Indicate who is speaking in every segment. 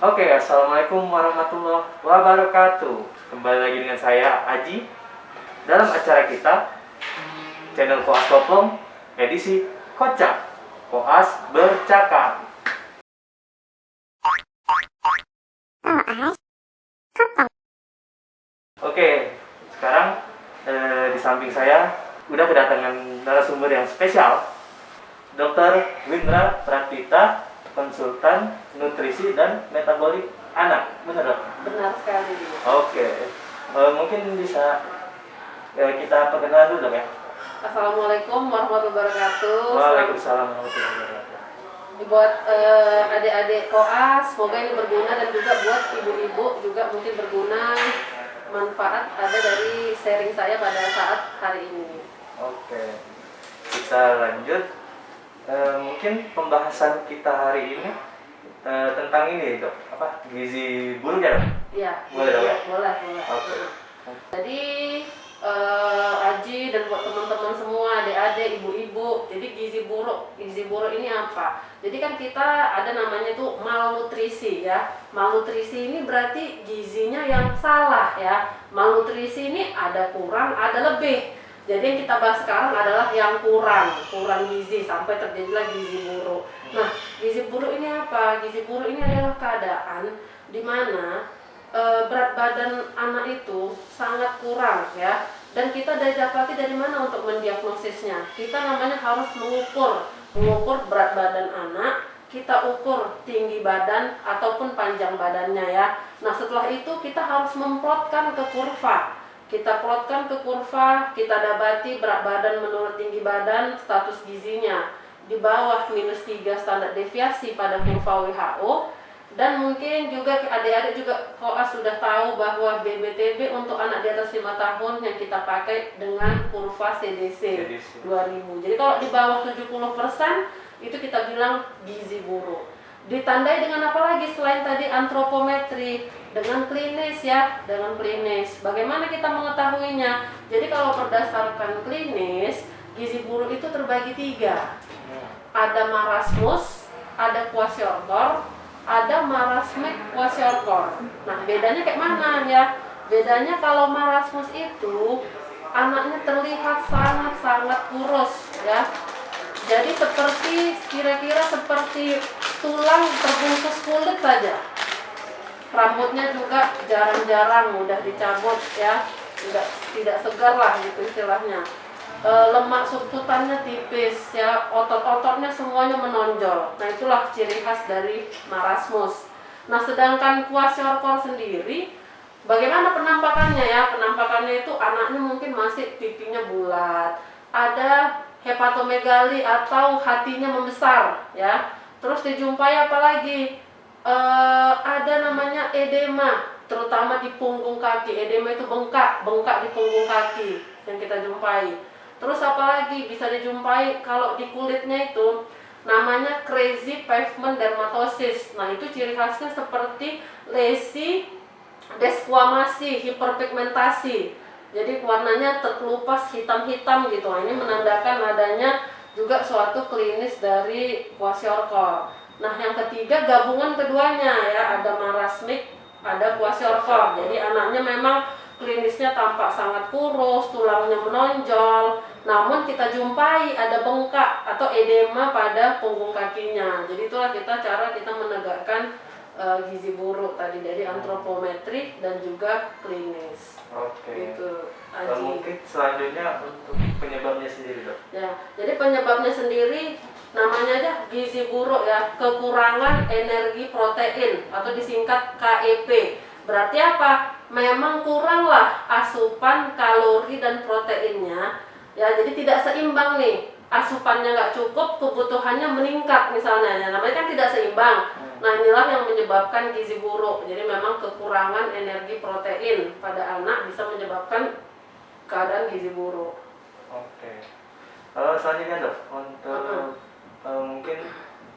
Speaker 1: Oke, assalamualaikum warahmatullahi wabarakatuh. Kembali lagi dengan saya Aji dalam acara kita channel Koas Koplong edisi Kocak Koas Bercakap. Oke, sekarang di samping saya udah kedatangan narasumber yang spesial, Dr. Windra Pratita, konsultan nutrisi dan metabolik anak. Benar dok?
Speaker 2: Benar sekali.
Speaker 1: Oke, mungkin bisa kita perkenalan dulu dok ya.
Speaker 2: Assalamualaikum warahmatullahi wabarakatuh.
Speaker 1: Waalaikumsalam warahmatullahi wabarakatuh.
Speaker 2: Buat adik-adik koas, semoga ini berguna, dan juga buat ibu-ibu juga mungkin berguna, manfaat ada dari sharing saya pada saat hari ini.
Speaker 1: Oke, kita lanjut. Mungkin pembahasan kita hari ini tentang ini dok, apa, gizi buruk ya dok?
Speaker 2: Iya.
Speaker 1: Boleh dok ya?
Speaker 2: Boleh.
Speaker 1: Oke.
Speaker 2: Jadi Aji dan buat teman-teman semua, adik-adik, ibu-ibu, jadi gizi buruk ini apa? Jadi kan kita ada namanya itu malnutrisi ya. Malnutrisi ini berarti gizinya yang salah ya. Malnutrisi ini ada kurang, ada lebih. Jadi yang kita bahas sekarang adalah yang kurang gizi sampai terjadilah gizi buruk. Nah, gizi buruk ini apa? Gizi buruk ini adalah keadaan di mana berat badan anak itu sangat kurang ya, dan kita dapati dari mana untuk mendiagnosisnya? Kita namanya harus mengukur berat badan anak, kita ukur tinggi badan ataupun panjang badannya ya. Nah setelah itu kita harus memplotkan ke kurva. Kita plotkan ke kurva, kita dapati berat badan menurut tinggi badan, status gizinya di bawah -3 standar deviasi pada kurva WHO. Dan mungkin juga adik-adik juga koas sudah tahu bahwa BBTB untuk anak di atas 5 tahun yang kita pakai dengan kurva CDC 2000. Jadi kalau di bawah 70% itu kita bilang gizi buruk. Ditandai dengan apa lagi selain tadi antropometri? Dengan klinis ya, dengan klinis. Bagaimana kita mengetahuinya? Jadi kalau berdasarkan klinis, gizi buruk itu terbagi 3. Ada marasmus, ada kwashiorkor, ada marasmic kwashiorkor. Nah bedanya kayak mana ya? Bedanya kalau marasmus itu anaknya terlihat sangat kurus ya. Jadi kira-kira seperti tulang terbungkus kulit saja. Rambutnya juga jarang-jarang mudah dicabut ya, tidak segar lah gitu istilahnya. Lemak subkutannya tipis ya, otot-ototnya semuanya menonjol. Nah itulah ciri khas dari marasmus. Nah sedangkan kwashiorkor sendiri, bagaimana penampakannya ya? Penampakannya itu anaknya mungkin masih pipinya bulat, ada hepatomegali atau hatinya membesar ya. Terus dijumpai apa lagi? Ada namanya edema, terutama di punggung kaki. Edema itu bengkak di punggung kaki yang kita jumpai. Terus apalagi bisa dijumpai kalau di kulitnya itu namanya crazy pavement dermatosis. Nah itu ciri khasnya seperti lesi, desquamasi, hiperpigmentasi. Jadi warnanya terkelupas hitam-hitam gitu. Nah, ini menandakan adanya juga suatu klinis dari kwashiorkor. Nah yang ketiga gabungan keduanya ya, ada marasmik, ada kwashiorkor. Jadi anaknya memang klinisnya tampak sangat kurus, tulangnya menonjol, namun kita jumpai ada bengkak atau edema pada punggung kakinya. Jadi itulah cara kita menegakkan gizi buruk tadi dari antropometri dan juga klinis.
Speaker 1: Oke.
Speaker 2: Gitu.
Speaker 1: Mungkin selanjutnya untuk penyebabnya sendiri dok.
Speaker 2: Ya, jadi penyebabnya sendiri namanya aja gizi buruk ya, kekurangan energi protein atau disingkat KEP. Berarti apa? Memang kuranglah asupan kalori dan proteinnya ya, jadi tidak seimbang nih. Asupannya nggak cukup, kebutuhannya meningkat misalnya ya, namanya kan tidak seimbang. Nah inilah yang menyebabkan gizi buruk. Jadi memang kekurangan energi protein pada anak bisa menyebabkan keadaan gizi buruk.
Speaker 1: Oke. Selanjutnya dok, untuk mungkin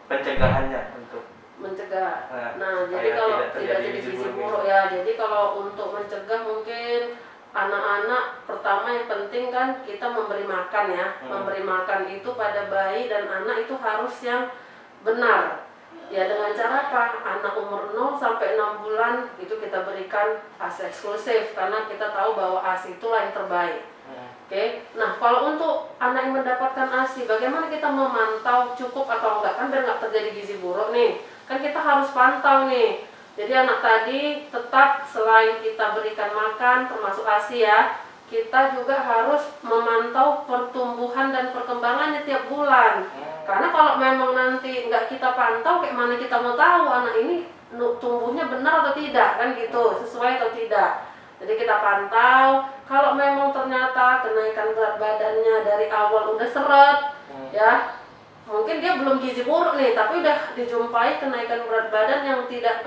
Speaker 1: pencegahannya untuk
Speaker 2: mencegah. Nah jadi kalau tidak jadi gizi buruk ya, jadi kalau untuk mencegah mungkin anak-anak pertama yang penting kan kita memberi makan ya. Memberi makan itu pada bayi dan anak itu harus yang benar. Ya dengan cara apa? Anak umur 0 sampai 6 bulan itu kita berikan ASI eksklusif karena kita tahu bahwa ASI itulah yang terbaik. Oke. Nah, kalau untuk anak yang mendapatkan ASI, bagaimana kita memantau cukup atau enggak? Kan biar nggak terjadi gizi buruk nih. Kan kita harus pantau nih. Jadi anak tadi tetap selain kita berikan makan termasuk ASI ya, kita juga harus memantau pertumbuhan dan perkembangannya tiap bulan. Karena kalau memang nanti nggak kita pantau, kayak mana kita mau tahu anak ini tumbuhnya benar atau tidak, kan gitu, sesuai atau tidak. Jadi kita pantau, kalau memang ternyata kenaikan berat badannya dari awal udah seret, ya mungkin dia belum gizi buruk nih, tapi udah dijumpai kenaikan berat badan yang tidak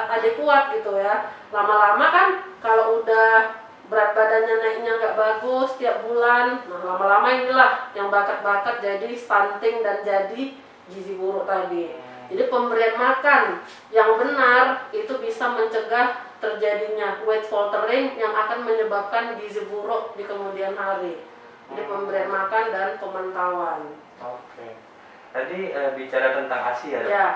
Speaker 2: adekuat gitu ya. Lama-lama kan kalau udah berat badannya naiknya nggak bagus tiap bulan, nah lama-lama inilah yang bakat-bakat jadi stunting dan jadi gizi buruk tadi. Jadi pemberian makan yang benar itu bisa mencegah terjadinya weight faltering yang akan menyebabkan gizi buruk di kemudian hari. Jadi pemberian makan dan pemantauan.
Speaker 1: Oke. Tadi bicara tentang ASI ya, Dok?
Speaker 2: Ya,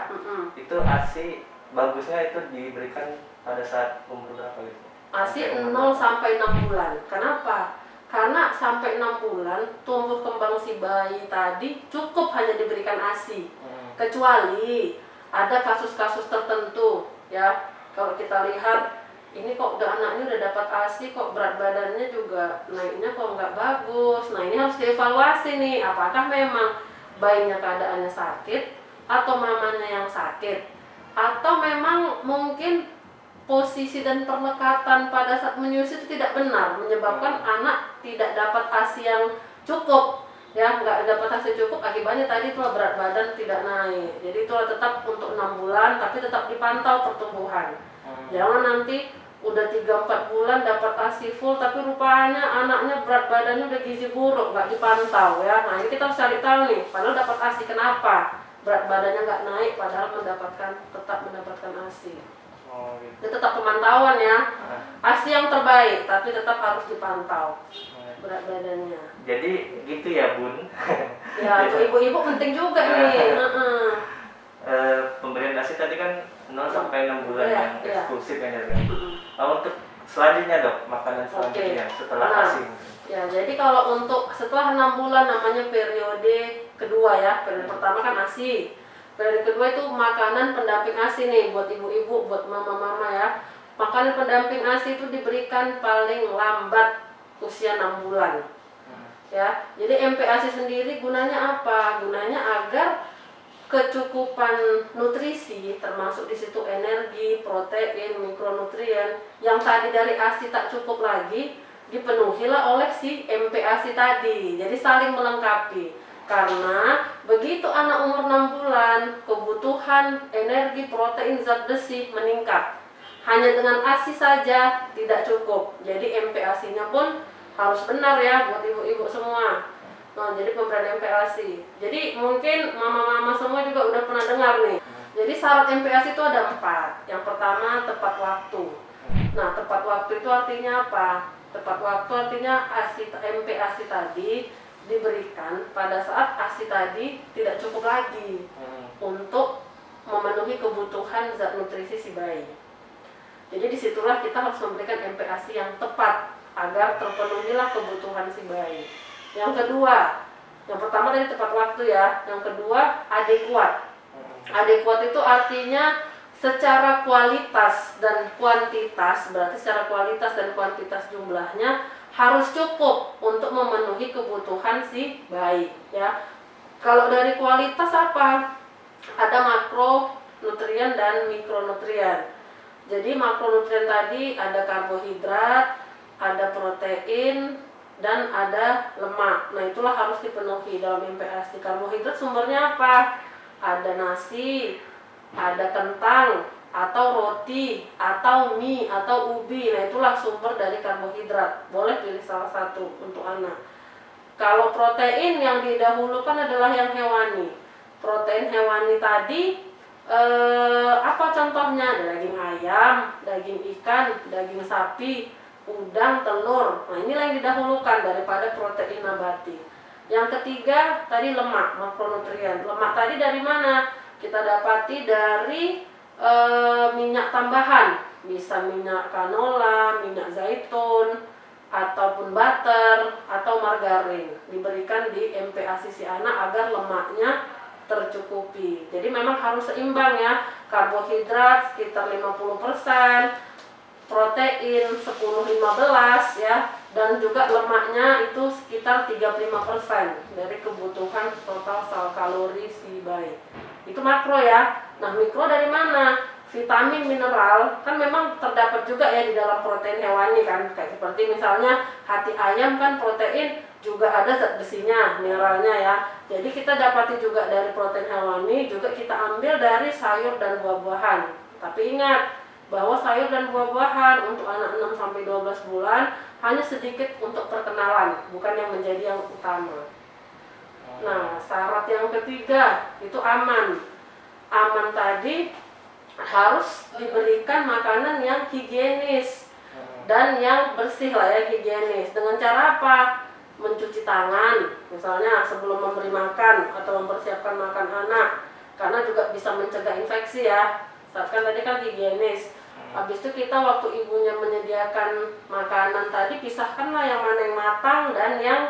Speaker 1: Itu ASI bagusnya itu diberikan pada saat umur berapa gitu?
Speaker 2: ASI 0 sampai 6 bulan. Kenapa? Karena sampai 6 bulan tumbuh kembang si bayi tadi cukup hanya diberikan ASI. Kecuali ada kasus-kasus tertentu ya. Kalau kita lihat ini kok anaknya udah dapat ASI kok berat badannya juga naiknya kok nggak bagus. Nah, ini harus dievaluasi nih, apakah memang bayinya keadaannya sakit atau mamanya yang sakit, atau memang mungkin posisi dan perlekatan pada saat menyusui itu tidak benar, menyebabkan anak tidak dapat ASI yang cukup, ya nggak dapat ASI cukup, akibatnya tadi itulah berat badan tidak naik. Jadi itulah tetap untuk 6 bulan, tapi tetap dipantau pertumbuhan. Jangan nanti udah 3-4 bulan dapat ASI full, tapi rupanya anaknya berat badannya udah gizi buruk, nggak dipantau ya. Nah ini kita harus cari tahu nih, padahal dapat ASI kenapa berat badannya nggak naik, padahal tetap mendapatkan ASI.
Speaker 1: Gitu.
Speaker 2: Itu tetap pemantauan ya. ASI yang terbaik, tapi tetap harus dipantau berat badannya.
Speaker 1: Jadi gitu ya, Bun.
Speaker 2: Ya, ibu-ibu penting juga nih.
Speaker 1: Pemberian ASI tadi kan 0 sampai 6 bulan
Speaker 2: Ya,
Speaker 1: yang eksklusif ya, Dok. Untuk selanjutnya, Dok, makanan selanjutnya setelah ASI.
Speaker 2: Ya, jadi kalau untuk setelah 6 bulan namanya periode kedua ya. Periode pertama kan ASI. Periode kedua itu makanan pendamping ASI nih buat ibu-ibu, buat mama-mama ya. Makanan pendamping ASI itu diberikan paling lambat usia 6 bulan. Ya. Jadi MPASI sendiri gunanya apa? Gunanya agar kecukupan nutrisi termasuk di situ energi, protein, mikronutrien yang tadi dari ASI tak cukup lagi dipenuhilah oleh si MPASI tadi. Jadi saling melengkapi. Karena begitu anak umur 6 bulan, kebutuhan energi, protein, zat besi meningkat. Hanya dengan ASI saja tidak cukup. Jadi MPASI-nya pun harus benar ya buat ibu-ibu semua. Nah, jadi pemberian MPASI. Jadi mungkin mama-mama semua juga udah pernah dengar nih. Jadi syarat MPASI itu ada 4. Yang pertama tepat waktu. Nah, tepat waktu itu artinya apa? Tepat waktu artinya MPASI tadi diberikan pada saat ASI tadi tidak cukup lagi untuk memenuhi kebutuhan zat nutrisi si bayi. Jadi disitulah kita harus memberikan MPASI yang tepat agar terpenuhilah kebutuhan si bayi. Yang kedua, yang pertama tadi tepat waktu ya. Yang kedua adekuat. Adekuat itu artinya secara kualitas dan kuantitas, berarti secara kualitas dan kuantitas jumlahnya harus cukup untuk memenuhi kebutuhan si bayi ya. Kalau dari kualitas apa? Ada makronutrien dan mikronutrien. Jadi makronutrien tadi ada karbohidrat, ada protein, dan ada lemak. Nah itulah harus dipenuhi dalam MPASI. Karbohidrat sumbernya apa? Ada nasi, ada kentang, atau roti, atau mie, atau ubi. Nah itulah sumber dari karbohidrat. Boleh pilih salah satu untuk anak. Kalau protein yang didahulukan adalah yang hewani. Protein hewani tadi apa contohnya? Ada daging ayam, daging ikan, daging sapi, udang, telur. Nah inilah yang didahulukan daripada protein nabati. Yang ketiga tadi lemak, makronutrien. Lemak tadi dari mana? kita dapati dari minyak tambahan, bisa minyak canola, minyak zaitun, ataupun butter atau margarin, diberikan di MPASI si anak agar lemaknya tercukupi. Jadi memang harus seimbang ya, karbohidrat sekitar 50%, protein 10-15 ya, dan juga lemaknya itu sekitar 35% dari kebutuhan total sel kalori si bayi. Itu makro ya. Nah, mikro dari mana? Vitamin, mineral kan memang terdapat juga ya di dalam protein hewani kan, kayak seperti misalnya hati ayam kan protein juga ada zat besinya, mineralnya ya. Jadi kita dapati juga dari protein hewani, juga kita ambil dari sayur dan buah-buahan. Tapi ingat bahwa sayur dan buah-buahan untuk anak 6 sampai 12 bulan hanya sedikit untuk perkenalan, bukan yang menjadi yang utama. Nah, syarat yang ketiga itu aman. Aman tadi harus diberikan makanan yang higienis dan yang bersih lah ya, higienis. Dengan cara apa? Mencuci tangan, misalnya sebelum memberi makan atau mempersiapkan makan anak, karena juga bisa mencegah infeksi ya. Kan tadi kan higienis. Habis itu kita waktu ibunya menyediakan makanan tadi, pisahkanlah yang mana yang matang dan yang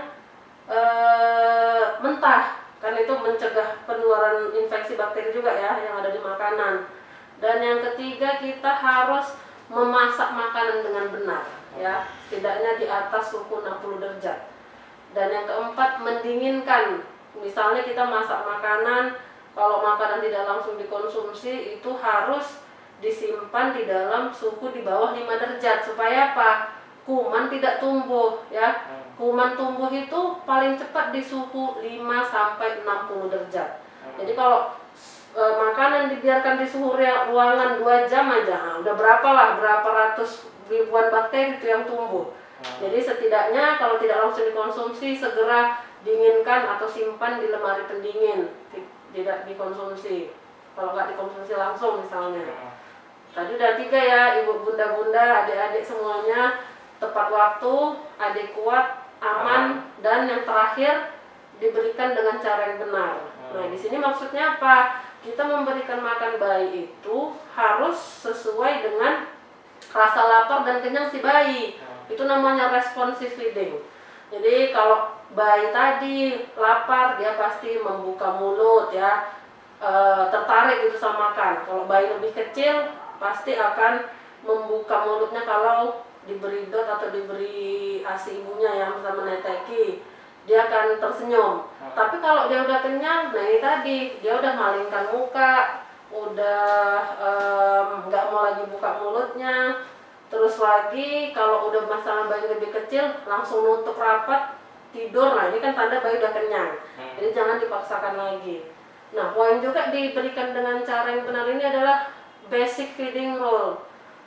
Speaker 2: mentah, kan itu mencegah penularan infeksi bakteri juga ya yang ada di makanan. Dan yang ketiga, kita harus memasak makanan dengan benar ya, setidaknya di atas suhu 60 derajat. Dan yang keempat, mendinginkan. Misalnya kita masak makanan, kalau makanan tidak langsung dikonsumsi itu harus disimpan di dalam suhu di bawah 5 derajat supaya apa? Kuman tidak tumbuh ya. Kuman tumbuh itu paling cepat di suhu 5 sampai 60 derajat. Jadi kalau makanan dibiarkan di suhu ruangan 2 jam aja, nah, udah berapa ratus ribuan bakteri itu yang tumbuh. Jadi setidaknya kalau tidak langsung dikonsumsi, segera dinginkan atau simpan di lemari pendingin, tidak dikonsumsi. Kalau nggak dikonsumsi langsung misalnya. Tadi udah 3 ya, ibu bunda-bunda, adik-adik semuanya, tepat waktu, adik kuat, aman, dan yang terakhir diberikan dengan cara yang benar. Nah, di sini maksudnya apa? Kita memberikan makan bayi itu harus sesuai dengan rasa lapar dan kenyang si bayi. Itu namanya responsive feeding. Jadi kalau bayi tadi lapar, dia pasti membuka mulut ya, tertarik gitu sama makan. Kalau bayi lebih kecil pasti akan membuka mulutnya kalau diberi dot atau diberi ASI ibunya yang bisa meneteki, dia akan tersenyum. Tapi kalau dia udah kenyang, nah ini tadi dia udah malingkan muka, udah nggak mau lagi buka mulutnya. Terus lagi kalau udah masalah bayi lebih kecil, langsung nutup rapat tidur. Nah ini kan tanda bayi udah kenyang. Jadi jangan dipaksakan lagi. Nah, poin juga diberikan dengan cara yang benar ini adalah basic feeding rule.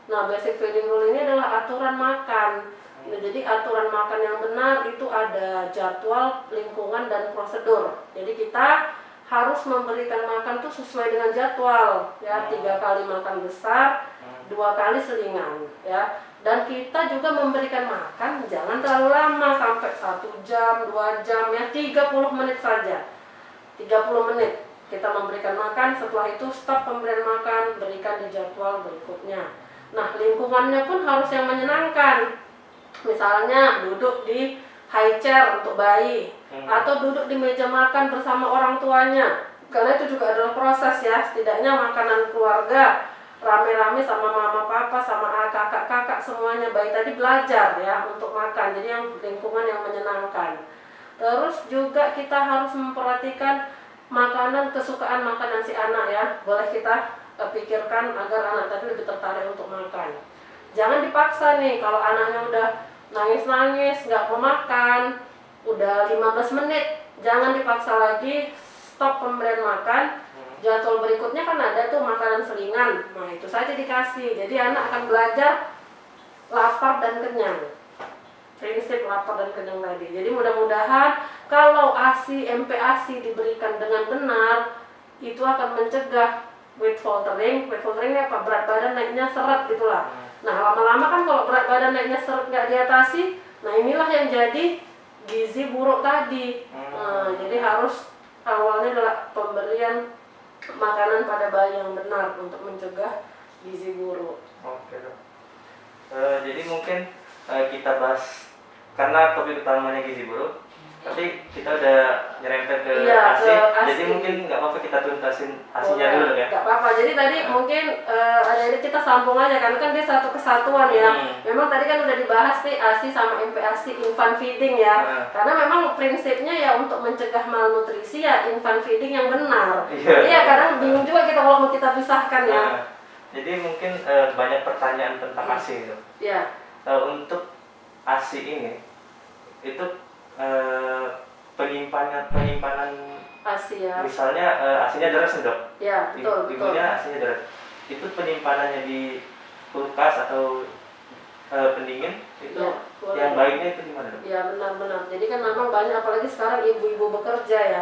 Speaker 2: Nah, basic feeding rule ini adalah aturan makan. Nah, jadi aturan makan yang benar itu ada jadwal, lingkungan, dan prosedur. Jadi kita harus memberikan makan tuh sesuai dengan jadwal ya, 3 kali makan besar, 2 kali selingan ya. Dan kita juga memberikan makan jangan terlalu lama, sampai 1 jam, 2 jam ya, 30 menit saja. 30 menit kita memberikan makan, setelah itu stop pemberian makan, berikan di jadwal berikutnya. Nah, lingkungannya pun harus yang menyenangkan. Misalnya duduk di high chair untuk bayi, atau duduk di meja makan bersama orang tuanya. Karena itu juga adalah proses ya, setidaknya makanan keluarga rame-rame sama mama papa sama kakak-kakak semuanya, bayi tadi belajar ya untuk makan. Jadi yang lingkungan yang menyenangkan. Terus juga kita harus memperhatikan makanan kesukaan makanan si anak ya. Boleh kita pikirkan agar anak tadi lebih tertarik untuk makan. Jangan dipaksa nih, kalau anaknya udah nangis-nangis nggak mau makan, udah 15 menit, jangan dipaksa lagi, stop pemberian makan. Jadwal berikutnya kan ada tuh makanan selingan, nah itu saja dikasih. Jadi anak akan belajar lapar dan kenyang, prinsip lapar dan kenyang tadi. Jadi mudah-mudahan kalau ASI, MPASI diberikan dengan benar, itu akan mencegah weight faltering. Weight faltering apa? Berat badan naiknya seret gitulah. Nah, lama-lama kan kalau berat badan naiknya seret nggak diatasi, nah inilah yang jadi gizi buruk tadi. Nah, jadi harus awalnya adalah pemberian makanan pada bayi yang benar untuk mencegah gizi buruk.
Speaker 1: Oke dok. Jadi mungkin kita bahas karena topik utamanya gizi buruk, tapi kita udah nyerempet ke
Speaker 2: Iya,
Speaker 1: ASI,
Speaker 2: ke ASI.
Speaker 1: jadi mungkin nggak apa-apa kita tuntasin ASInya dulu dok ya.
Speaker 2: Nggak apa-apa. Jadi tadi mungkin ada kita sambung aja karena kan dia satu kesatuan ya. Memang tadi kan udah dibahas nih ASI sama MPASI, infant feeding ya. Karena memang prinsipnya ya untuk mencegah malnutrisi ya infant feeding yang benar. Iya, kadang bingung juga kita kalau mau kita pisahkan ya.
Speaker 1: Jadi mungkin banyak pertanyaan tentang ASI gitu.
Speaker 2: Iya.
Speaker 1: Untuk ASI ini itu penyimpanan
Speaker 2: ASI ya.
Speaker 1: misalnya ASInya deras nih dok.
Speaker 2: Ya, betul.
Speaker 1: Ibunya ASInya deras. Itu penyimpanannya di kulkas atau pendingin itu
Speaker 2: Ya,
Speaker 1: yang baiknya itu gimana dok?
Speaker 2: Ya benar-benar. Jadi kan memang banyak apalagi sekarang ibu-ibu bekerja ya.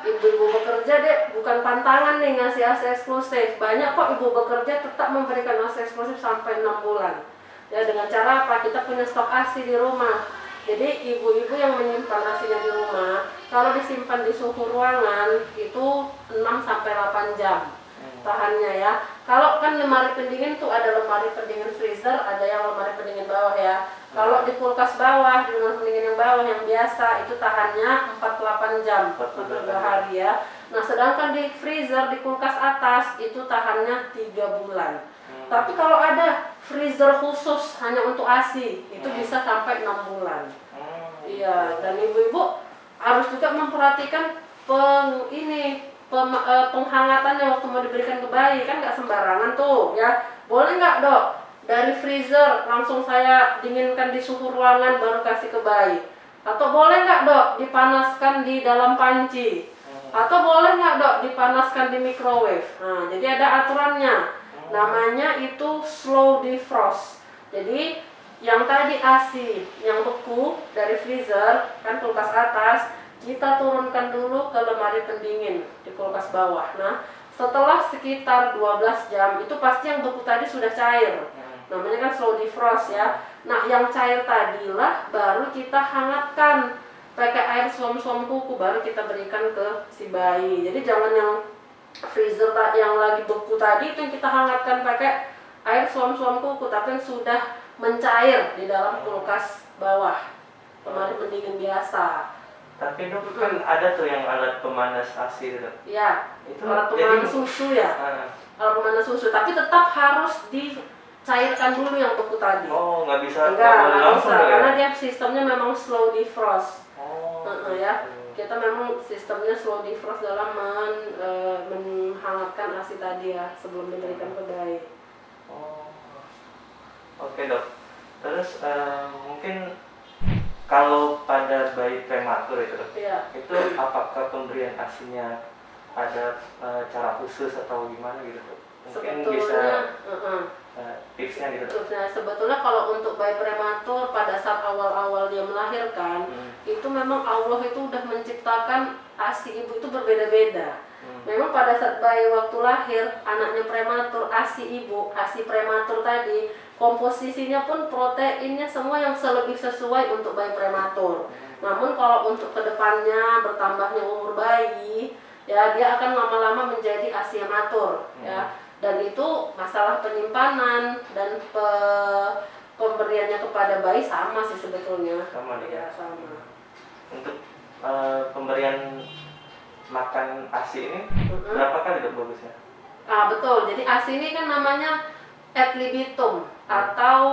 Speaker 2: Ibu-ibu bekerja deh bukan pantangan nih ngasih ASI eksklusif. Banyak kok ibu bekerja tetap memberikan ASI eksklusif sampai 6 bulan. Ya dengan cara apa? Kita punya stok ASI di rumah. Jadi ibu-ibu yang menyimpan ASInya di rumah, kalau disimpan di suhu ruangan itu 6 sampai 8 jam tahannya ya. Kalau kan lemari pendingin tuh ada lemari pendingin freezer, ada yang lemari pendingin bawah ya. Kalau di kulkas bawah, di lemari pendingin yang bawah yang biasa itu tahannya 48 jam untuk 2 hari ya. Nah sedangkan di freezer di kulkas atas itu tahannya 3 bulan. Tapi kalau ada freezer khusus hanya untuk ASI itu bisa sampai 6 bulan. Iya, dan ibu-ibu harus juga memperhatikan penghangatannya waktu mau diberikan ke bayi, kan nggak sembarangan tuh ya. Boleh nggak dok dari freezer langsung saya dinginkan di suhu ruangan baru kasih ke bayi? Atau boleh nggak dok dipanaskan di dalam panci? Atau boleh nggak dok dipanaskan di microwave? Nah jadi ada aturannya, namanya itu slow defrost. Jadi yang tadi ASI yang beku dari freezer kan kulkas atas, kita turunkan dulu ke lemari pendingin di kulkas bawah. Nah, setelah sekitar 12 jam itu pasti yang beku tadi sudah cair. Namanya kan slow defrost ya. Nah, yang cair tadilah baru kita hangatkan pakai air suam-suam kuku baru kita berikan ke si bayi. Jadi jangan yang freezer yang lagi beku tadi itu yang kita hangatkan pakai air suam-suam kuku, tapi yang sudah mencair di dalam kulkas bawah, lemari pendingin biasa.
Speaker 1: Tapi dok kan ada tuh yang alat pemanas ASI itu.
Speaker 2: Ya,
Speaker 1: itu
Speaker 2: alat pemanas susu ya. Alat pemanas susu, tapi tetap harus dicairkan dulu yang beku tadi.
Speaker 1: Oh, nggak bisa
Speaker 2: nggak
Speaker 1: langsung
Speaker 2: bisa,
Speaker 1: ya?
Speaker 2: karena dia sistemnya memang slow defrost.
Speaker 1: Oh,
Speaker 2: Ya, kita memang sistemnya slow defrost dalam menghangatkan ASI tadi ya sebelum diberikan ke bayi.
Speaker 1: Oke dok. Terus mungkin kalau pada bayi prematur itu dok, itu apakah pemberian ASInya ada cara khusus atau gimana gitu dok? Mungkin bisa tipsnya gitu dok.
Speaker 2: Nah, sebetulnya kalau untuk bayi prematur pada saat awal-awal dia melahirkan, itu memang Allah itu udah menciptakan ASI ibu itu berbeda-beda. Memang pada saat bayi waktu lahir, anaknya prematur, ASI ibu, ASI prematur tadi, komposisinya pun proteinnya semua yang lebih sesuai untuk bayi prematur. Namun kalau untuk kedepannya bertambahnya umur bayi, ya dia akan lama-lama menjadi ASI matur, ya. Dan itu masalah penyimpanan dan pemberiannya kepada bayi sama sih sebetulnya.
Speaker 1: Sama
Speaker 2: ya, sama.
Speaker 1: Untuk pemberian makan ASI ini berapa kali dok bagusnya?
Speaker 2: Betul. Jadi ASI ini kan namanya ad libitum atau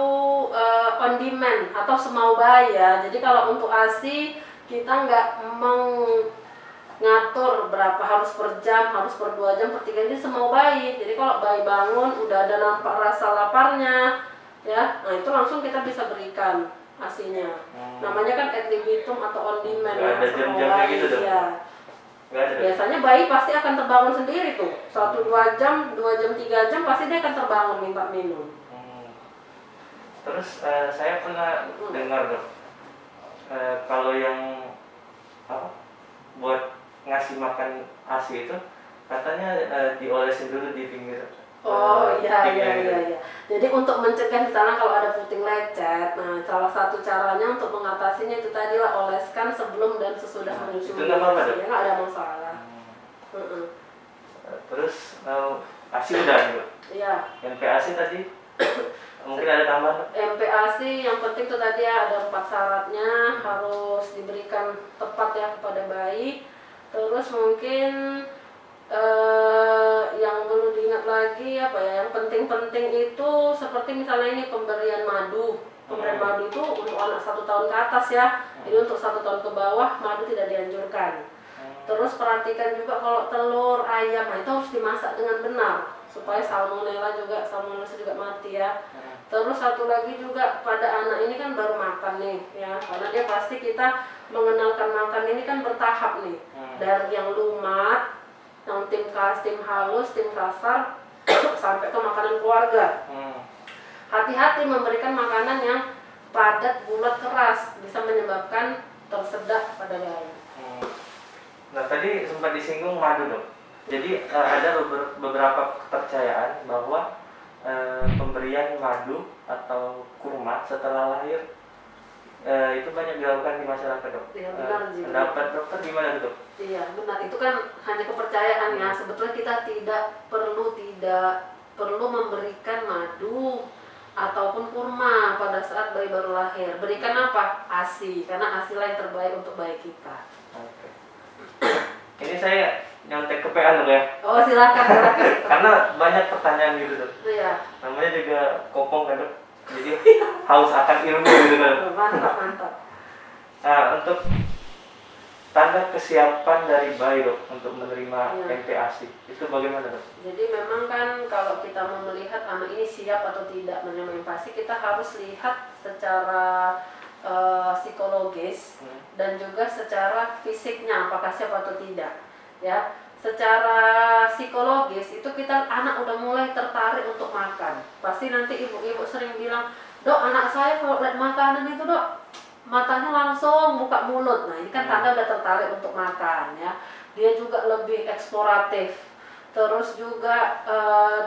Speaker 2: on demand atau semau bayi ya. Jadi kalau untuk ASI kita nggak mengatur berapa harus per jam, harus per 2 jam, per 3 jam, semau bayi. Jadi kalau bayi bangun udah ada nampak rasa laparnya ya, nah itu langsung kita bisa berikan ASInya. Namanya kan ad libitum atau on demand ya,
Speaker 1: ada jam-jamnya gitu dok?
Speaker 2: Ya. Biasanya bayi pasti akan terbangun sendiri tuh 1-2 jam, 2 jam, 3 jam pasti dia akan terbangun minta minum.
Speaker 1: Terus saya pernah dengar dok, kalau yang buat ngasih makan ASI itu katanya diolesin dulu di pinggir.
Speaker 2: Iya. Jadi untuk mencegah misalnya kalau ada puting lecet, nah salah satu caranya untuk mengatasinya itu tadi lah, oleskan sebelum dan sesudah menyusui.
Speaker 1: Itu nggak apa-apa dok?
Speaker 2: Nggak ada masalah.
Speaker 1: Terus ASI udah nih, Bu.
Speaker 2: Iya.
Speaker 1: MPASI tadi mungkin ada tambahan?
Speaker 2: MPASI yang penting tuh tadi ya ada 4 syaratnya, harus diberikan tepat ya kepada bayi. Terus mungkin yang perlu diingat lagi apa ya, yang penting-penting itu seperti misalnya ini pemberian madu. Pemberian madu itu untuk anak 1 tahun ke atas ya, jadi untuk 1 tahun ke bawah madu tidak dianjurkan. Terus perhatikan juga kalau telur ayam, nah itu harus dimasak dengan benar supaya salmonella juga mati ya. Terus satu lagi juga pada anak ini kan baru makan nih ya, karena dia pasti kita mengenalkan makan ini kan bertahap nih, dari yang lumat, yang tim halus, tim kasar, sampai ke makanan keluarga. Hati-hati memberikan makanan yang padat, bulat, keras, bisa menyebabkan tersedak pada bayi.
Speaker 1: Nah tadi sempat disinggung madu, Dok. Jadi ada beberapa kepercayaan bahwa pemberian madu atau kurma setelah lahir itu banyak dilakukan di masyarakat, Dok.
Speaker 2: Iya, benar,
Speaker 1: pendapat dokter gimana, Dok?
Speaker 2: Iya benar, itu kan hanya kepercayaan ya. Sebetulnya kita tidak perlu memberikan madu ataupun kurma pada saat bayi baru lahir. Berikan apa? ASI, karena ASI lah yang terbaik untuk bayi kita.
Speaker 1: Oke. Ini saya nyontek ke PA, Dok, ya.
Speaker 2: Oh silakan.
Speaker 1: Karena banyak pertanyaan gitu, Dok.
Speaker 2: Iya.
Speaker 1: Namanya juga kopong kan, Dok. Jadi haus akan ilmu gitu kan.
Speaker 2: Mantap.
Speaker 1: Nah, untuk tanda kesiapan dari bayi, Dok, untuk menerima MPASI itu bagaimana, Dok?
Speaker 2: Jadi memang kan kalau kita mau melihat anak ini siap atau tidak menerima MPASI, kita harus lihat secara psikologis dan juga secara fisiknya apakah siap atau tidak ya. Secara psikologis itu anak udah mulai tertarik untuk makan. Pasti nanti ibu-ibu sering bilang, "Dok, anak saya kalau lihat makanan itu, Dok, matanya langsung buka mulut." Nah ini kan tanda udah tertarik untuk makan ya. Dia juga lebih eksploratif. Terus juga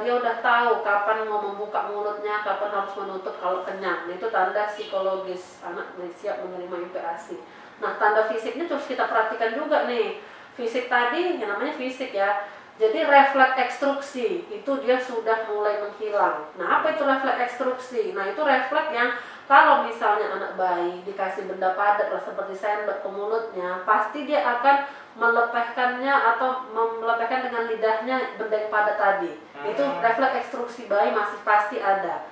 Speaker 2: dia udah tahu kapan mau membuka mulutnya, kapan harus menutup kalau kenyang. Nah, itu tanda psikologis anak siap menerima MPASI. Nah, tanda fisiknya terus kita perhatikan juga nih. Fisik tadi, yang namanya fisik ya. Jadi refleks ekstruksi itu dia sudah mulai menghilang. Nah, apa itu refleks ekstruksi? Nah, itu refleks yang kalau misalnya anak bayi dikasih benda padat lah seperti sendok ke mulutnya, pasti dia akan melepehkannya atau melepehkan dengan lidahnya benda yang padat tadi. Itu refleks ekstruksi bayi masih pasti ada.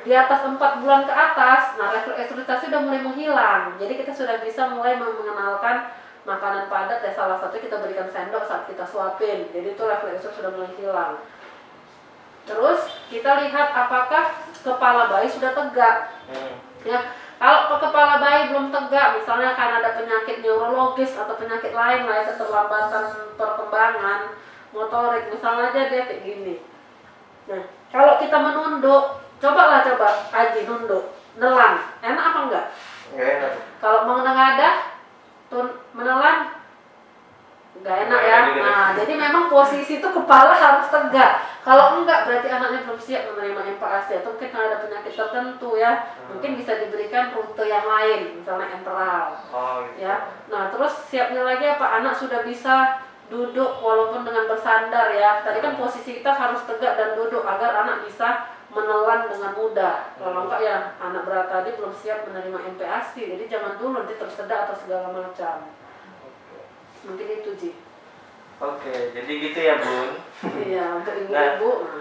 Speaker 2: Di atas 4 bulan ke atas, nah refleks ekstruksi tadi sudah mulai menghilang. Jadi kita sudah bisa mulai mengenalkan makanan padat ya, salah satu kita berikan sendok saat kita suapin. Jadi itu refleks ekstruksi sudah mulai hilang. Terus kita lihat apakah kepala bayi sudah tegak. Ya, kalau kepala bayi belum tegak, misalnya karena ada penyakit neurologis atau penyakit lain lah, keterlambatan perkembangan motorik, misalnya aja dia kayak gini. Nah, kalau kita menunduk, coba Aji nunduk, nelan, enak apa enggak?
Speaker 1: Enggak enak.
Speaker 2: Kalau menengadah, menelan, enggak enak ya. Nah, jadi memang posisi itu kepala harus tegak. Kalau enggak berarti anaknya belum siap menerima MPASI, atau mungkin ada penyakit tertentu ya. Mungkin bisa diberikan rute yang lain, misalnya enteral.
Speaker 1: Gitu.
Speaker 2: Ya. Nah, terus siapnya lagi apa? Anak sudah bisa duduk walaupun dengan bersandar ya. Tadi kan posisi kita harus tegak dan duduk agar anak bisa menelan dengan mudah. Kalau enggak ya anak berat tadi belum siap menerima MPASI. Jadi jangan dulu nanti tersedak atau segala macam. Mungkin itu Ji.
Speaker 1: Oke, jadi gitu ya, Bun.
Speaker 2: Iya, untuk ibu-ibu.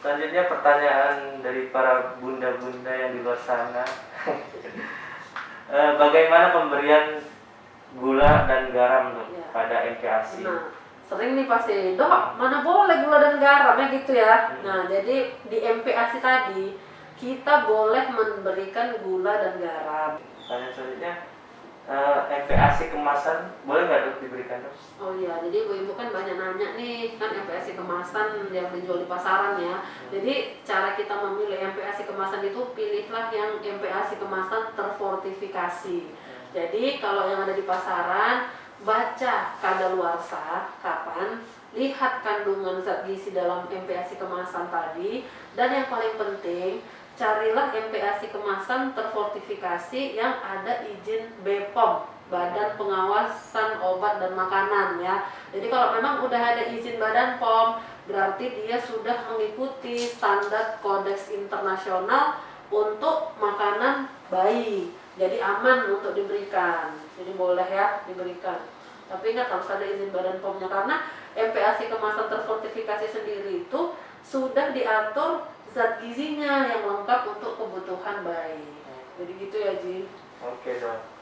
Speaker 1: Selanjutnya pertanyaan dari para bunda-bunda yang di luar sana. Bagaimana pemberian gula dan garam, Dok, pada MPASI?
Speaker 2: Nah, sering nih pasti, "Dok, mana boleh gula dan garam ya gitu ya." Nah, jadi di MPASI tadi kita boleh memberikan gula dan garam.
Speaker 1: Pertanyaan selanjutnya, MPASI kemasan boleh nggak, Dok, diberikan, Dok?
Speaker 2: Oh iya, jadi ibu-ibu kan banyak nanya nih, kan MPASI kemasan yang dijual di pasaran ya. Jadi cara kita memilih MPASI kemasan itu pilihlah yang MPASI kemasan terfortifikasi. Jadi kalau yang ada di pasaran, baca kadaluarsa kapan, lihat kandungan zat gizi dalam MPASI kemasan tadi, dan yang paling penting carilah MPASI kemasan terfortifikasi yang ada izin BPOM. Badan Pengawasan Obat dan Makanan ya. Jadi kalau memang udah ada izin Badan POM, berarti dia sudah mengikuti standar kodeks internasional untuk makanan bayi. Jadi aman untuk diberikan. Jadi boleh ya diberikan. Tapi ingat harus ada izin Badan POM-nya, karena MPASI kemasan tersertifikasi sendiri itu sudah diatur zat gizinya yang lengkap untuk kebutuhan bayi. Jadi gitu ya, Ji.
Speaker 1: Oke, Dok.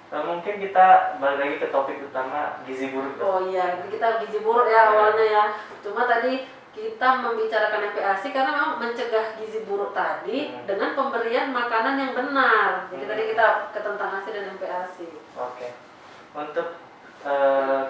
Speaker 1: Mungkin kita balik lagi ke topik utama gizi buruk, Dok.
Speaker 2: Oh iya, kita gizi buruk ya awalnya ya. Cuma tadi kita membicarakan MPASI karena memang mencegah gizi buruk tadi dengan pemberian makanan yang benar. Jadi tadi kita ke tentang ASI dan MPASI.
Speaker 1: Oke. Untuk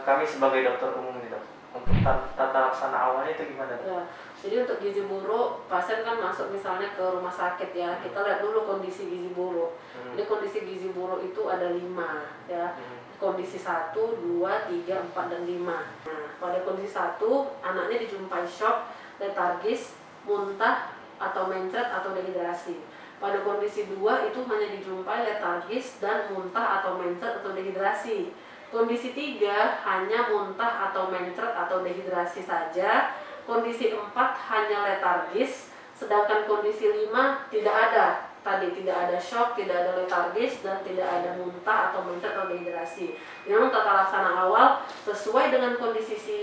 Speaker 1: kami sebagai dokter umum nih, Dok, untuk tata laksana awalnya itu gimana, Dok?
Speaker 2: Ya, jadi untuk gizi buruk, pasien kan masuk misalnya ke rumah sakit ya, kita lihat dulu kondisi gizi buruk. Jadi kondisi gizi buruk itu ada 5 ya. Kondisi 1, 2, 3, 4, dan 5. Nah, pada kondisi 1, anaknya dijumpai shock, letargis, muntah, atau mencret, atau dehidrasi. Pada kondisi 2 itu hanya dijumpai letargis dan muntah atau mencret atau dehidrasi. Kondisi 3 hanya muntah atau mencret atau dehidrasi saja. Kondisi 4 hanya letargis, sedangkan kondisi 5 tidak ada. Tadi tidak ada shock, tidak ada letargis, dan tidak ada muntah atau mencret atau dehidrasi. Memang tata laksana awal sesuai dengan kondisi si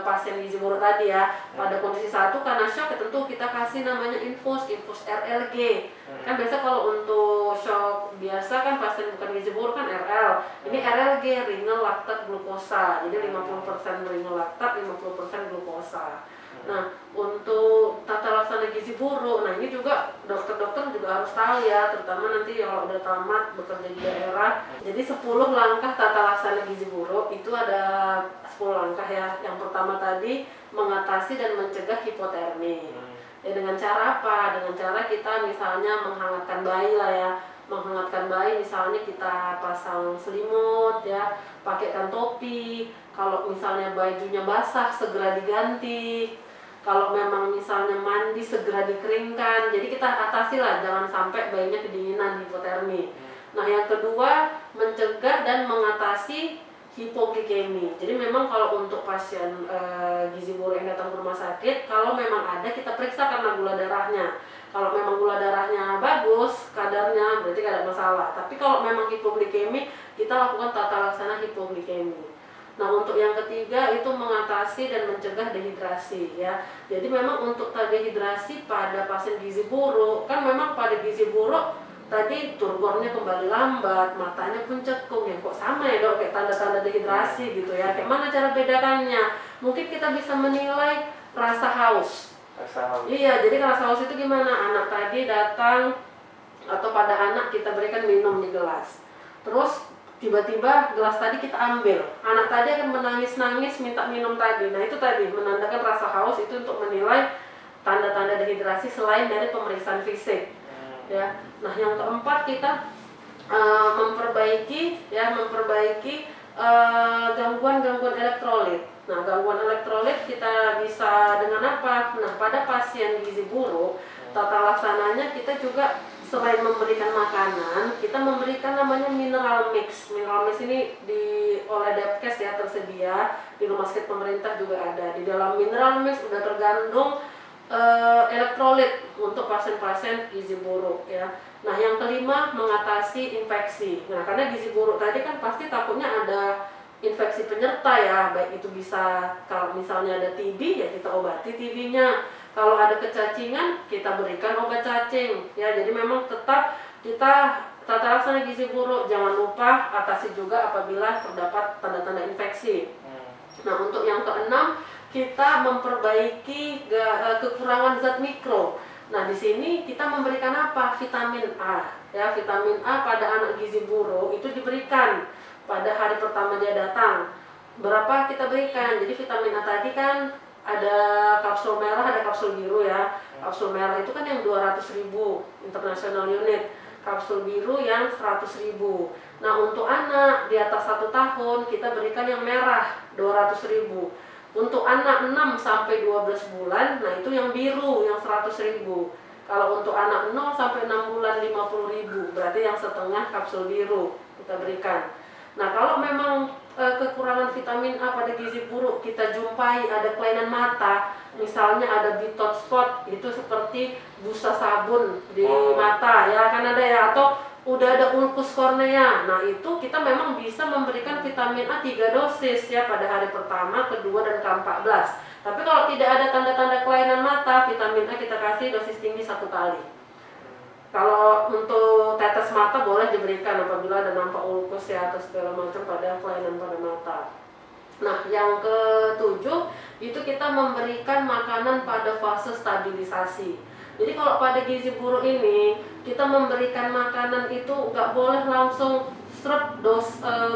Speaker 2: pasien gizi buruk tadi ya. Pada kondisi 1 karena shock, tentu kita kasih namanya infus RLG. Kan biasa kalau untuk shock biasa kan pasien bukan gizi buruk kan RL. Ini RLG, renal laktat glukosa. Jadi 50% renal laktat, 50% glukosa. Nah, untuk tata laksana gizi buruk, nah ini juga dokter-dokter juga harus tahu ya, terutama nanti kalau udah tamat bekerja di daerah. Jadi 10 langkah tata laksana gizi buruk itu ada 10 langkah ya. Yang pertama tadi mengatasi dan mencegah hipotermi. Ya dengan cara apa? Dengan cara kita misalnya menghangatkan bayi lah ya. Menghangatkan bayi misalnya kita pasang selimut ya, pakaikan topi. Kalau misalnya bajunya basah segera diganti. Kalau memang misalnya mandi segera dikeringkan. Jadi kita atasi lah, jangan sampai bayinya kedinginan, hipotermi. Nah yang kedua, mencegah dan mengatasi hipoglikemi. Jadi memang kalau untuk pasien gizi buruk yang datang ke rumah sakit, kalau memang ada kita periksa karena gula darahnya. Kalau memang gula darahnya bagus kadarnya, berarti tidak ada masalah. Tapi kalau memang hipoglikemi, kita lakukan tata laksana hipoglikemi. Nah untuk yang ketiga itu mengatasi dan mencegah dehidrasi ya. Jadi memang untuk dehidrasi pada pasien gizi buruk, kan memang pada gizi buruk tadi turgornya kembali lambat, matanya pun cekung ya, kok sama ya Dok, kayak tanda-tanda dehidrasi gitu ya. Kayak mana cara bedakannya? Mungkin kita bisa menilai rasa haus. Iya, jadi rasa haus itu gimana? Anak tadi datang atau pada anak kita berikan minum di gelas. Terus tiba-tiba gelas tadi kita ambil, anak tadi akan menangis-nangis minta minum tadi. Nah itu tadi menandakan rasa haus, itu untuk menilai tanda-tanda dehidrasi selain dari pemeriksaan fisik ya. Nah yang keempat kita memperbaiki gangguan-gangguan elektrolit. Nah gangguan elektrolit kita bisa dengan apa? Nah pada pasien gizi buruk tata laksananya kita juga selain memberikan makanan, kita memberikan namanya mineral mix. Mineral mix ini oleh Depkes ya tersedia, di rumah sakit pemerintah juga ada. Di dalam mineral mix udah tergandung elektrolit untuk pasien-pasien gizi buruk ya. Nah yang kelima mengatasi infeksi. Nah karena gizi buruk tadi kan pasti takutnya ada infeksi penyerta ya, baik itu bisa kalau misalnya ada TB ya kita obati TB-nya. Kalau ada kecacingan, kita berikan obat cacing. Ya, jadi memang tetap kita tata laksana gizi buruk, jangan lupa atasi juga apabila terdapat tanda-tanda infeksi. Nah, untuk yang keenam, kita memperbaiki kekurangan zat mikro. Nah, di sini kita memberikan apa? Vitamin A. Ya, vitamin A pada anak gizi buruk itu diberikan pada hari pertama dia datang. Berapa kita berikan? Jadi vitamin A tadi kan ada kapsul merah, ada kapsul biru ya. Kapsul merah itu kan yang 200.000 international unit, kapsul biru yang 100.000. Nah untuk anak di atas 1 tahun kita berikan yang merah 200.000. Untuk anak 6 sampai 12 bulan, nah itu yang biru yang 100.000. Kalau untuk anak 0 sampai 6 bulan 50.000, berarti yang setengah kapsul biru kita berikan. Nah, kalau memang kekurangan vitamin A pada gizi buruk kita jumpai ada kelainan mata, misalnya ada bitot spot, itu seperti busa sabun di mata ya kan ada ya, atau udah ada ulkus kornea. Nah, itu kita memang bisa memberikan vitamin A 3 dosis ya pada hari pertama, kedua, dan ke-14. Tapi kalau tidak ada tanda-tanda kelainan mata, vitamin A kita kasih dosis tinggi 1 kali. Kalau untuk tetes mata boleh diberikan apabila ada nampak ulkus ya atau segala macam pada kelainan pada mata. Nah, yang ke-7 itu kita memberikan makanan pada fase stabilisasi. Jadi kalau pada gizi buruk ini kita memberikan makanan itu nggak boleh langsung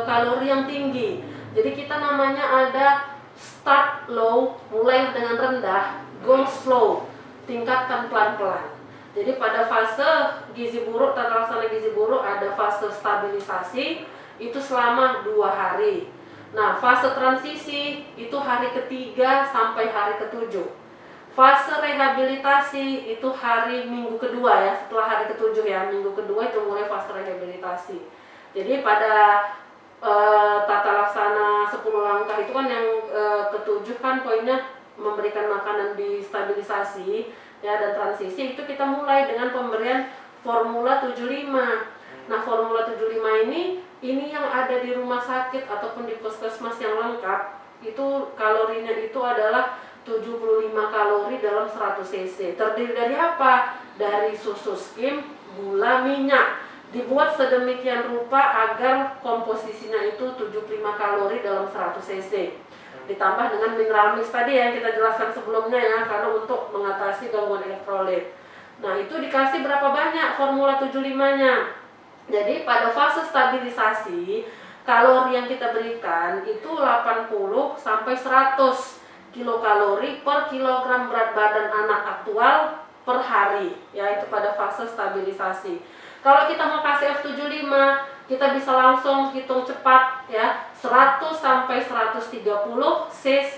Speaker 2: kalori yang tinggi. Jadi kita namanya ada start low, mulai dengan rendah, go slow, tingkatkan pelan-pelan. Jadi pada fase gizi buruk, tata laksana gizi buruk ada fase stabilisasi itu selama 2 hari. Nah, fase transisi itu hari ketiga sampai hari ke-7. Fase rehabilitasi itu minggu kedua ya, setelah hari ke-7 ya, minggu kedua itu mulai fase rehabilitasi. Jadi pada tata laksana 10 langkah itu kan yang ke-7 kan poinnya memberikan makanan di stabilisasi ya dan transisi, itu kita mulai dengan pemberian formula 75. Nah, formula 75 ini yang ada di rumah sakit ataupun di puskesmas yang lengkap, itu kalorinya itu adalah 75 kalori dalam 100 cc. Terdiri dari apa? Dari susu skim, gula, minyak. Dibuat sedemikian rupa agar komposisinya itu 75 kalori dalam 100 cc. Ditambah dengan mineral mix tadi yang kita jelaskan sebelumnya ya, karena untuk mengatasi gangguan elektrolit. Nah, itu dikasih berapa banyak formula 75-nya. Jadi pada fase stabilisasi, kalori yang kita berikan itu 80 sampai 100 kilokalori per kilogram berat badan anak aktual per hari ya, itu pada fase stabilisasi. Kalau kita mau kasih F75, kita bisa langsung hitung cepat ya, 100 sampai 130 cc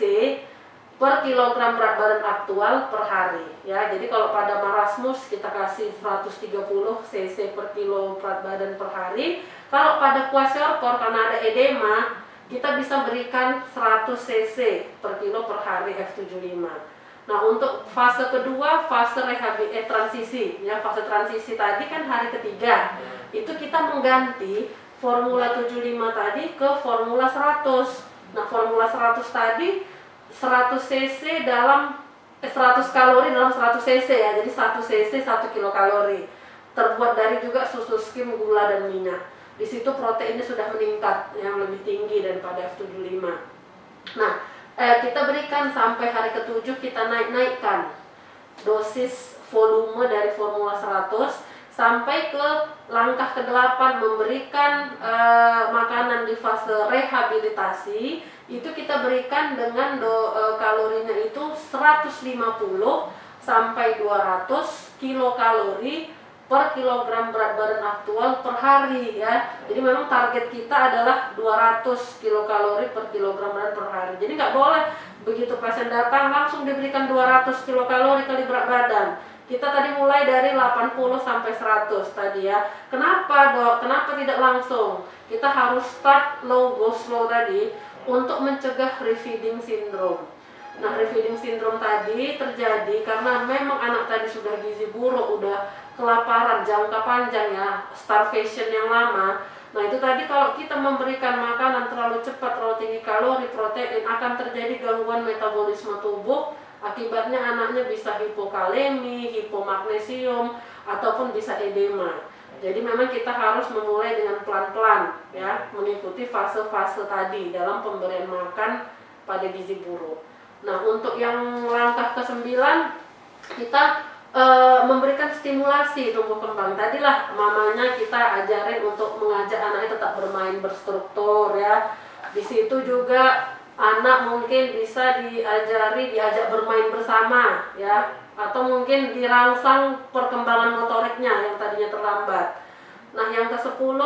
Speaker 2: per kilogram berat badan aktual per hari ya. Jadi kalau pada marasmus kita kasih 130 cc per kilo berat badan per hari. Kalau pada kwashiorkor karena ada edema, kita bisa berikan 100 cc per kilo per hari F75. Nah, untuk fase kedua, fase transisi ya, fase transisi tadi kan hari ketiga. Itu kita mengganti formula 75 tadi ke formula 100. Nah, formula 100 tadi 100 cc dalam 100 kalori dalam 100 cc ya. Jadi 1 cc 1 kilokalori. Terbuat dari juga susu skim, gula, dan minyak. Di situ proteinnya sudah meningkat yang lebih tinggi daripada F75. Nah, kita berikan sampai hari ke-7, kita naikkan dosis volume dari formula 100 sampai ke langkah ke-8 memberikan makanan di fase rehabilitasi. Itu kita berikan dengan kalorinya itu 150 sampai 200 kilokalori per kilogram berat badan aktual per hari ya. Jadi memang target kita adalah 200 kilokalori per kilogram berat per hari. Jadi nggak boleh begitu pasien datang langsung diberikan 200 kilokalori kali berat badan. Kita tadi mulai dari 80 sampai 100 tadi ya. Kenapa dok? Kenapa tidak langsung? Kita harus start low go slow tadi untuk mencegah refeeding syndrome. Nah, refeeding syndrome tadi terjadi karena memang anak tadi sudah gizi buruk, udah kelaparan jangka panjang ya, starvation yang lama. Nah, itu tadi kalau kita memberikan makanan terlalu cepat, terlalu tinggi kalori, protein, akan terjadi gangguan metabolisme tubuh. Akibatnya anaknya bisa hipokalemi, hipomagnesium, ataupun bisa edema. Jadi memang kita harus memulai dengan pelan-pelan ya, mengikuti fase-fase tadi dalam pemberian makan pada gizi buruk. Nah, untuk yang langkah ke-9 kita memberikan stimulasi tumbuh kembang. Tadilah mamanya kita ajarin untuk mengajak anaknya tetap bermain berstruktur ya. Di situ juga anak mungkin bisa diajak bermain bersama ya, atau mungkin dirangsang perkembangan motoriknya yang tadinya terlambat. Nah, yang ke-10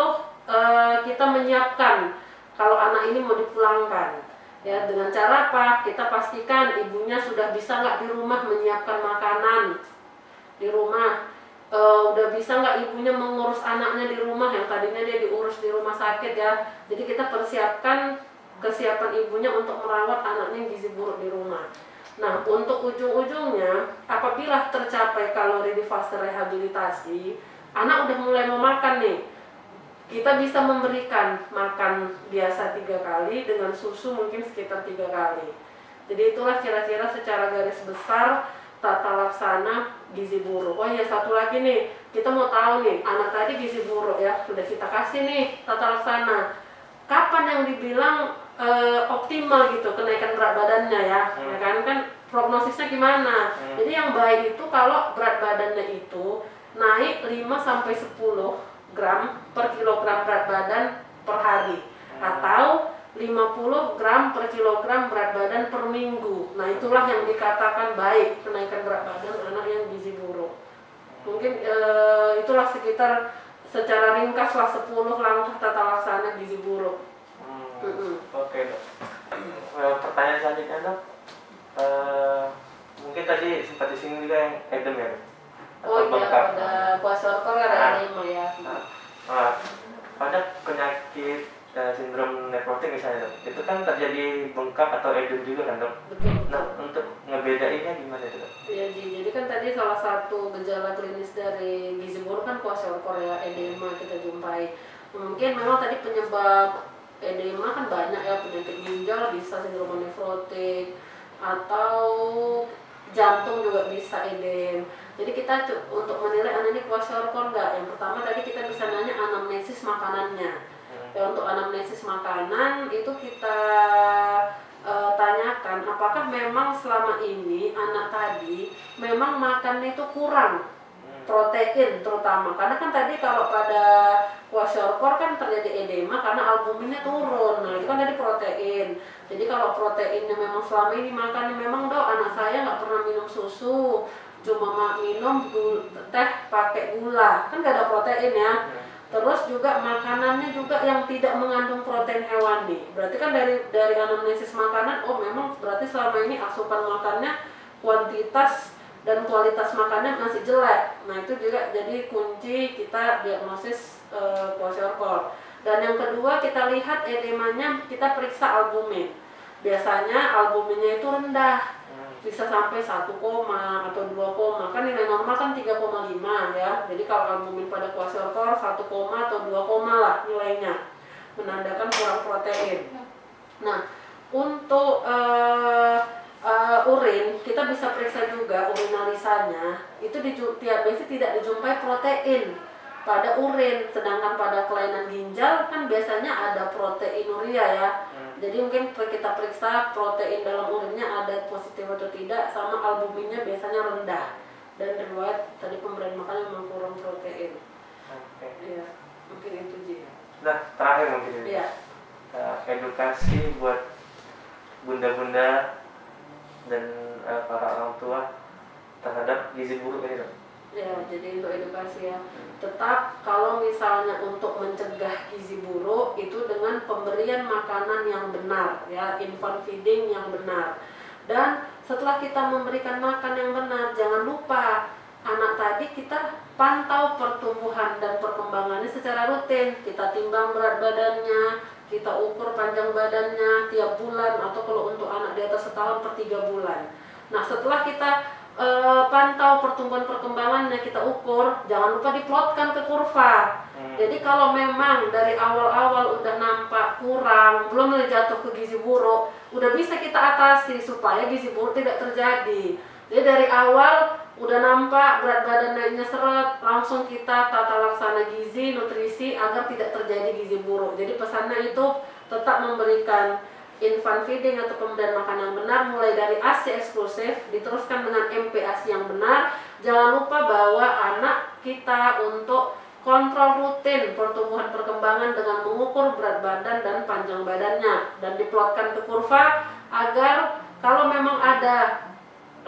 Speaker 2: kita menyiapkan kalau anak ini mau dipulangkan. Ya, dengan cara apa? Kita pastikan ibunya sudah bisa nggak di rumah menyiapkan makanan di rumah. udah bisa nggak ibunya mengurus anaknya di rumah yang tadinya dia diurus di rumah sakit ya. Jadi kita persiapkan kesiapan ibunya untuk merawat anaknya yang gizi buruk di rumah. Nah, untuk ujung-ujungnya, apabila tercapai kalori di fase rehabilitasi, anak udah mulai mau makan nih. Kita bisa memberikan makan biasa 3 kali, dengan susu mungkin sekitar 3 kali. Jadi itulah kira-kira secara garis besar tata laksana gizi buruk. Oh iya, satu lagi nih, kita mau tahu nih, anak tadi gizi buruk ya, sudah kita kasih nih tata laksana. Kapan yang dibilang optimal gitu kenaikan berat badannya ya? Ya kan prognosisnya gimana? Jadi yang baik itu kalau berat badannya itu naik 5-10 gram per kilogram berat badan per hari, atau 50 gram per kilogram berat badan per minggu. Nah, itulah yang dikatakan baik kenaikan berat badan anak yang gizi buruk. Mungkin itulah sekitar secara ringkas lah 10 langkah tata laksana gizi buruk.
Speaker 1: Oke, Dok. Pertanyaan selanjutnya, Dok. Mungkin tadi sempat disinggung juga yang edem ya, Dok?
Speaker 2: Oh iya, pada kwashiorkor ada anemia ya.
Speaker 1: Pada penyakit sindrom nefrotik misalnya, Dok, itu kan terjadi bengkak atau edem juga kan, Dok?
Speaker 2: Betul.
Speaker 1: Nah, untuk ngebedainnya gimana itu, Dok?
Speaker 2: Ya, jadi kan tadi salah satu gejala klinis dari gizi buruk kan kwashiorkor ya, edema kita jumpai. Mungkin memang tadi penyebab edema kan banyak ya, penyakit ginjal bisa sindrom nefrotik, atau jantung juga bisa edem. Jadi kita untuk menilai anak ini kwashiorkor enggak, yang pertama tadi kita bisa nanya anamnesis makanannya. Ya, untuk anamnesis makanan itu kita tanyakan apakah memang selama ini anak tadi memang makannya itu kurang protein terutama, karena kan tadi kalau pada kwashiorkor kan terjadi edema karena albuminnya turun. Nah, itu kan tadi protein. Jadi kalau proteinnya memang selama ini makannya memang, Dok, anak saya nggak pernah minum susu, cuma minum teh pakai gula, kan nggak ada protein ya. Terus juga makanannya juga yang tidak mengandung protein hewani. Berarti kan dari anamnesis makanan, oh memang berarti selama ini asupan makannya kuantitas dan kualitas makannya masih jelek. Nah, itu juga jadi kunci kita diagnosis kwashiorkor. Dan yang kedua, kita lihat edemanya, kita periksa albumin. Biasanya albuminnya itu rendah, bisa sampai 1, atau 2, kan nilai normal kan 3,5 ya. Jadi kalau albumin pada kwashiorkor 1, atau 2 lah nilainya, menandakan kurang protein. Nah, untuk urin kita bisa periksa juga urinalisanya, itu biasanya tidak dijumpai protein pada urin, sedangkan pada kelainan ginjal kan biasanya ada proteinuria ya. Jadi mungkin kita periksa protein dalam urinnya ada positif atau tidak, sama albuminnya biasanya rendah, dan riwayat tadi pemberian makan memang kurang protein. Ya, mungkin itu Ji.
Speaker 1: Nah, terakhir mungkin ini.
Speaker 2: Ya.
Speaker 1: Edukasi buat bunda-bunda dan para orang tua terhadap gizi buruk ini, Dok.
Speaker 2: Ya, jadi untuk edukasi ya. Tetap kalau misalnya untuk mencegah gizi buruk itu dengan pemberian makanan yang benar ya, infant feeding yang benar. Dan setelah kita memberikan makan yang benar, jangan lupa anak tadi kita pantau pertumbuhan dan perkembangannya secara rutin. Kita timbang berat badannya, kita ukur panjang badannya tiap bulan, atau kalau untuk anak di atas setahun per 3 bulan. Nah, setelah kita pantau pertumbuhan perkembangannya, kita ukur, jangan lupa diplotkan ke kurva. Jadi kalau memang dari awal-awal udah nampak kurang, belum jatuh ke gizi buruk, udah bisa kita atasi supaya gizi buruk tidak terjadi. Jadi dari awal udah nampak berat badan naiknya seret, langsung kita tata laksana gizi, nutrisi agar tidak terjadi gizi buruk. Jadi pesannya itu tetap memberikan infant feeding atau pemberian makan yang benar, mulai dari ASI eksklusif diteruskan dengan MPASI yang benar. Jangan lupa bawa anak kita untuk kontrol rutin pertumbuhan perkembangan dengan mengukur berat badan dan panjang badannya, dan diplotkan ke kurva agar kalau memang ada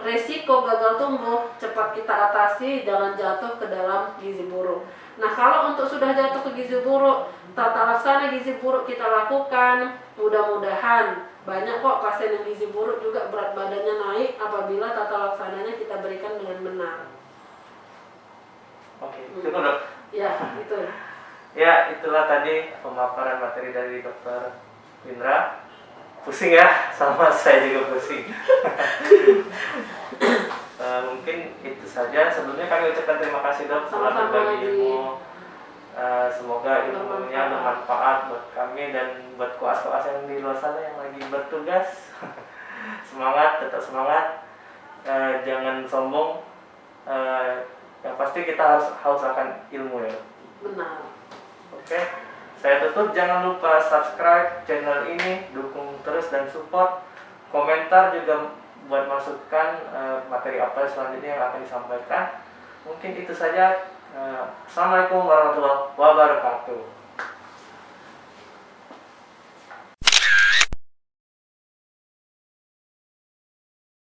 Speaker 2: resiko gagal tumbuh cepat kita atasi, jangan jatuh ke dalam gizi buruk. Nah, kalau untuk sudah jatuh ke gizi buruk, tata laksana gizi buruk kita lakukan. Mudah-mudahan banyak kok pasien yang gizi buruk juga berat badannya naik apabila tata laksananya kita berikan dengan benar.
Speaker 1: Oke, Cukup dok.
Speaker 2: Ya, itu.
Speaker 1: Ya, itulah tadi pemaparan materi dari Dokter Windra. Pusing ya, sama saya juga pusing. Mungkin itu saja. Sebelumnya kami ucapkan terima kasih dok telah
Speaker 2: Sama-sama,
Speaker 1: berbagi
Speaker 2: Haji.
Speaker 1: ilmu. Semoga ilmunya bermanfaat buat kami dan buat koas-koas yang di luar sana yang lagi bertugas. Semangat, tetap semangat. Jangan sombong. Yang pasti kita harus akan ilmu ya.
Speaker 2: Benar.
Speaker 1: Oke, saya tutup. Jangan lupa subscribe channel ini, dukung terus dan support. Komentar juga buat masukkan materi apa selanjutnya yang akan disampaikan. Mungkin itu saja. Assalamualaikum warahmatullahi wabarakatuh.